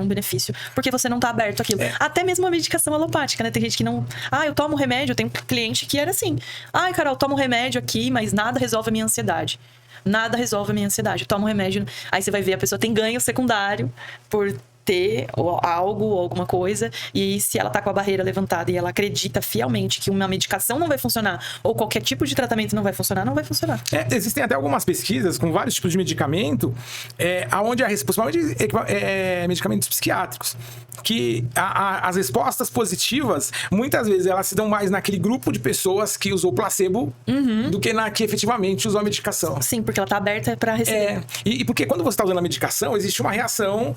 benefício, porque você não tá aberto àquilo. Até mesmo a medicação alopática, né? Tem gente que não... eu tomo remédio, tem um cliente que era assim, Carol, eu tomo remédio aqui, mas nada resolve a minha ansiedade. Nada resolve a minha ansiedade. Eu tomo remédio, aí você vai ver, a pessoa tem ganho secundário por ter algo ou alguma coisa, e aí, se ela tá com a barreira levantada e ela acredita fielmente que uma medicação não vai funcionar, ou qualquer tipo de tratamento não vai funcionar, não vai funcionar. Existem até algumas pesquisas com vários tipos de medicamento, onde principalmente medicamentos psiquiátricos, que as respostas positivas, muitas vezes elas se dão mais naquele grupo de pessoas que usou placebo do que na que efetivamente usou a medicação. Sim, porque ela tá aberta para receber. E porque quando você está usando a medicação, existe uma reação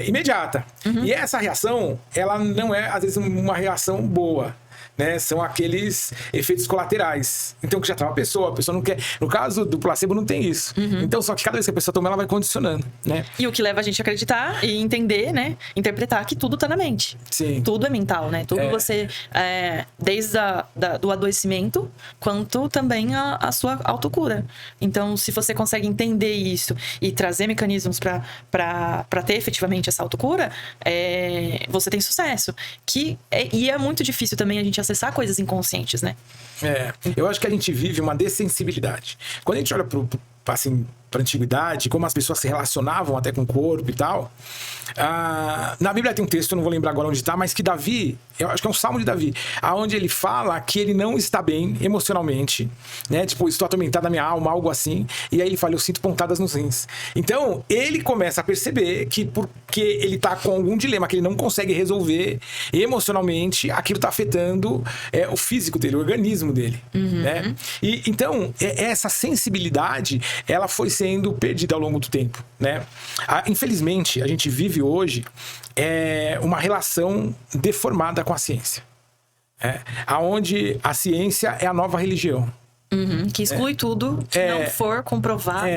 imediata. E essa reação, ela não é, às vezes, uma reação boa. Né? São aqueles efeitos colaterais. Então, que já tá a pessoa não quer... No caso do placebo, não tem isso. Então, só que cada vez que a pessoa toma, ela vai condicionando, né? E o que leva a gente a acreditar e entender, né? Interpretar que tudo tá na mente. Sim. Tudo é mental, né? Tudo você... desde do adoecimento, quanto também a sua autocura. Então, se você consegue entender isso e trazer mecanismos pra ter efetivamente essa autocura, você tem sucesso. E é muito difícil também a gente acessar coisas inconscientes, né? Eu acho que a gente vive uma dessensibilidade. Quando a gente olha pra antiguidade, como as pessoas se relacionavam até com o corpo e tal, na Bíblia tem um texto, eu não vou lembrar agora onde está, mas que Davi, eu acho que é um salmo de Davi, onde ele fala que ele não está bem emocionalmente, né? Tipo, estou atormentado na minha alma, algo assim, e aí ele fala, eu sinto pontadas nos rins. Então, ele começa a perceber que porque ele está com algum dilema que ele não consegue resolver emocionalmente, aquilo está afetando o físico dele, o organismo dele, né? E então, essa sensibilidade, ela foi sendo perdida ao longo do tempo, né? Infelizmente, a gente vive hoje uma relação deformada com a ciência, aonde a ciência é a nova religião. Que exclui tudo que não for comprovado.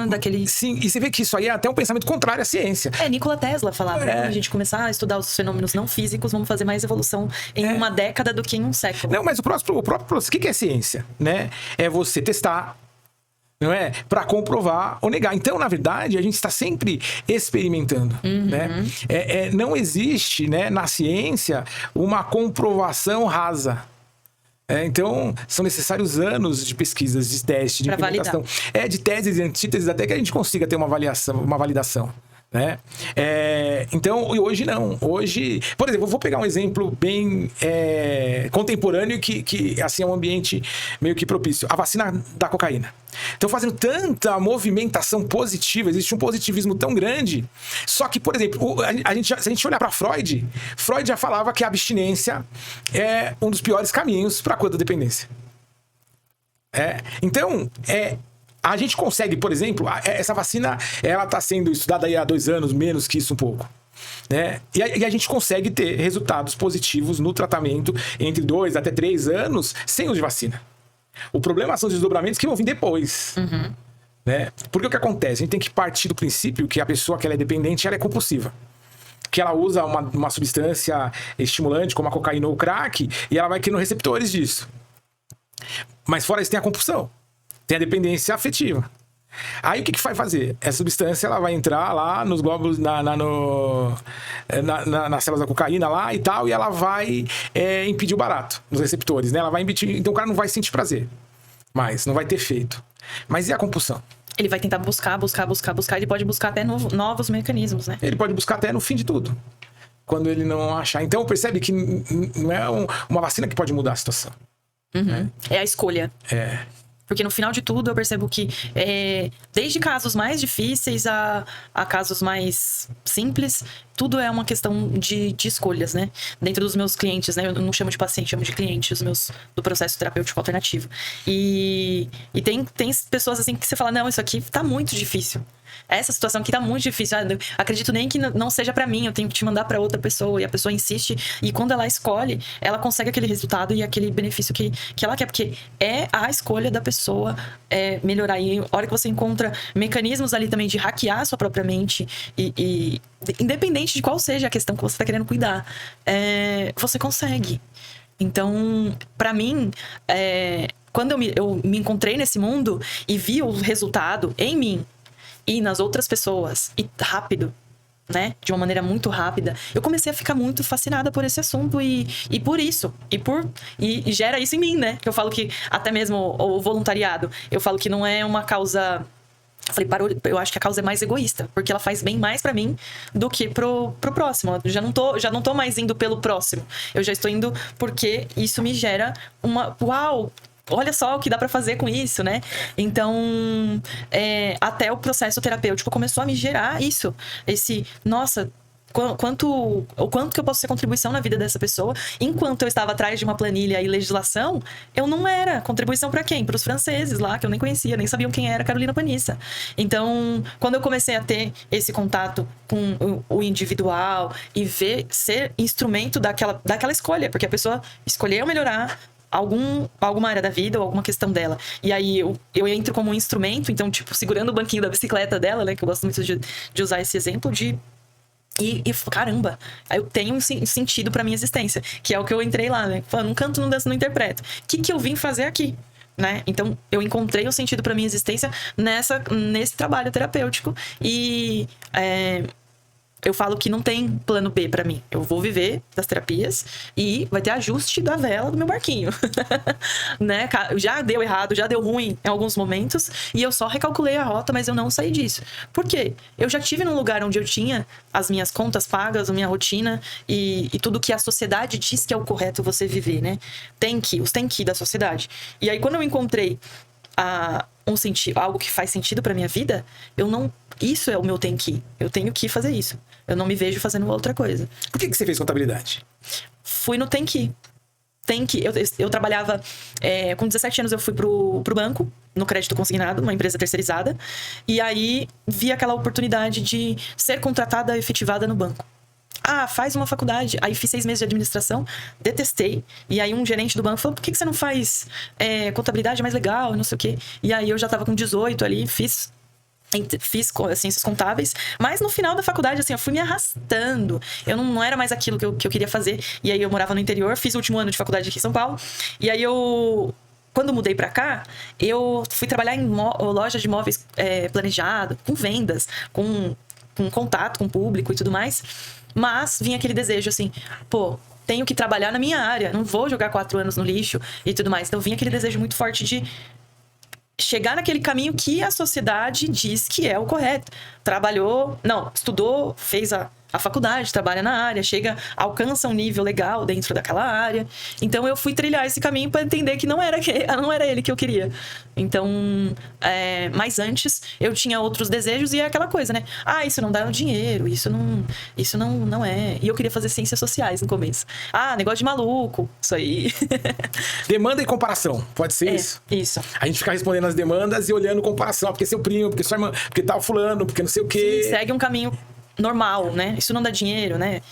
Daquele... Sim, e você vê que isso aí é até um pensamento contrário à ciência. Nikola Tesla falava, quando a gente começar a estudar os fenômenos não físicos, vamos fazer mais evolução em uma década do que em um século. Não, mas o próprio processo, o que é ciência, né? É você testar, não é? Para comprovar ou negar. Então, na verdade, a gente está sempre experimentando, né? Não existe, né, na ciência uma comprovação rasa. Então, são necessários anos de pesquisas, de teste, de implementação. De teses e antíteses, até que a gente consiga ter uma validação. Né? Então, hoje não. Hoje, por exemplo, eu vou pegar um exemplo bem contemporâneo que assim, é um ambiente meio que propício. A vacina da cocaína. Estão fazendo tanta movimentação positiva, existe um positivismo tão grande. Só que, por exemplo, se a gente olhar para Freud já falava que a abstinência é um dos piores caminhos para a cura da dependência. Então, a gente consegue, por exemplo, essa vacina, ela está sendo estudada aí há 2 anos, menos que isso um pouco. Né? E a gente consegue ter resultados positivos no tratamento entre 2 até 3 anos sem uso de vacina. O problema são os desdobramentos que vão vir depois. Né? Porque o que acontece? A gente tem que partir do princípio que a pessoa que ela é dependente, ela é compulsiva. Que ela usa uma substância estimulante, como a cocaína ou o crack, e ela vai criando receptores disso. Mas fora isso tem a compulsão. Tem a dependência afetiva. Aí o que vai fazer? Essa substância ela vai entrar lá nos glóbulos, nas células da cocaína lá e tal, e ela vai impedir o barato nos receptores, né? Ela vai impedir, então o cara não vai sentir prazer, mas não vai ter efeito. Mas e a compulsão? Ele vai tentar buscar, ele pode buscar até novos mecanismos, né? Ele pode buscar até no fim de tudo, quando ele não achar. Então percebe que não é uma vacina que pode mudar a situação. É a escolha. Porque no final de tudo eu percebo que desde casos mais difíceis a casos mais simples, tudo é uma questão de escolhas, né? Dentro dos meus clientes, né? Eu não chamo de paciente, chamo de clientes, os meus do processo terapêutico alternativo. E tem pessoas assim que você fala, não, isso aqui tá muito difícil. Essa situação aqui tá muito difícil. Acredito nem que não seja pra mim, eu tenho que te mandar pra outra pessoa. E a pessoa insiste. E quando ela escolhe, ela consegue aquele resultado e aquele benefício que ela quer. Porque é a escolha da pessoa melhorar. E a hora que você encontra mecanismos ali também de hackear a sua própria mente e independente de qual seja a questão que você tá querendo cuidar, você consegue. Então, pra mim, quando eu me encontrei nesse mundo e vi o resultado em mim, ir nas outras pessoas e rápido, né? De uma maneira muito rápida, eu comecei a ficar muito fascinada por esse assunto e por isso. E gera isso em mim, né? Que eu falo que até mesmo o voluntariado, eu falo que não é uma causa... Eu falei, eu acho que a causa é mais egoísta, porque ela faz bem mais pra mim do que pro próximo. Eu já não tô mais indo pelo próximo. Eu já estou indo porque isso me gera uma... Uau! Olha só o que dá pra fazer com isso, né? Então, até o processo terapêutico começou a me gerar isso. Nossa, o quanto que eu posso ser contribuição na vida dessa pessoa. Enquanto eu estava atrás de uma planilha e legislação, eu não era. Contribuição para quem? Para os franceses lá, que eu nem conhecia, nem sabiam quem era Carolina Panissa. Então, quando eu comecei a ter esse contato com o individual e ser instrumento daquela escolha, porque a pessoa escolheu melhorar alguma área da vida ou alguma questão dela. E aí eu entro como um instrumento, então, tipo, segurando o banquinho da bicicleta dela, né? Que eu gosto muito de usar esse exemplo E caramba, eu tenho um sentido pra minha existência, que é o que eu entrei lá, né? Falando, não canto, não danço, não interpreto. O que eu vim fazer aqui, né? Então, eu encontrei o sentido pra minha existência nesse trabalho terapêutico. E eu falo que não tem plano B pra mim. Eu vou viver das terapias e vai ter ajuste da vela do meu barquinho. Né? Já deu errado, já deu ruim em alguns momentos e eu só recalculei a rota, mas eu não saí disso. Por quê? Eu já tive num lugar onde eu tinha as minhas contas pagas, a minha rotina e tudo que a sociedade diz que é o correto você viver, né? Os tem que da sociedade. E aí, quando eu encontrei algo que faz sentido pra minha vida, isso é o meu tem que. Eu tenho que fazer isso. Eu não me vejo fazendo outra coisa. Por que você fez contabilidade? Fui no tem que. Eu trabalhava... com 17 anos eu fui pro banco, no crédito consignado, uma empresa terceirizada. E aí vi aquela oportunidade de ser contratada, efetivada no banco. Faz uma faculdade. Aí fiz 6 meses de administração, detestei. E aí um gerente do banco falou, por que você não faz contabilidade mais legal, não sei o quê. E aí eu já tava com 18 ali, fiz ciências contábeis, mas no final da faculdade, assim, eu fui me arrastando. Eu não era mais aquilo que eu queria fazer. E aí eu morava no interior, fiz o último ano de faculdade aqui em São Paulo. E aí quando mudei pra cá, eu fui trabalhar em loja de imóveis planejado, com vendas, com contato com o público e tudo mais. Mas vinha aquele desejo assim, tenho que trabalhar na minha área, não vou jogar 4 anos no lixo e tudo mais. Então vinha aquele desejo muito forte de chegar naquele caminho que a sociedade diz que é o correto. Estudou, fez a faculdade, trabalha na área, alcança um nível legal dentro daquela área. Então eu fui trilhar esse caminho para entender que não era ele que eu queria. Então, mas antes eu tinha outros desejos e é aquela coisa, né? Isso não dá dinheiro, isso não é. E eu queria fazer ciências sociais no começo. Negócio de maluco, isso aí. Demanda e comparação, pode ser isso? Isso. A gente fica respondendo as demandas e olhando comparação, porque seu primo, porque sua irmã, porque tal fulano, porque não sei o quê. Sim, segue um caminho normal, né? Isso não dá dinheiro, né?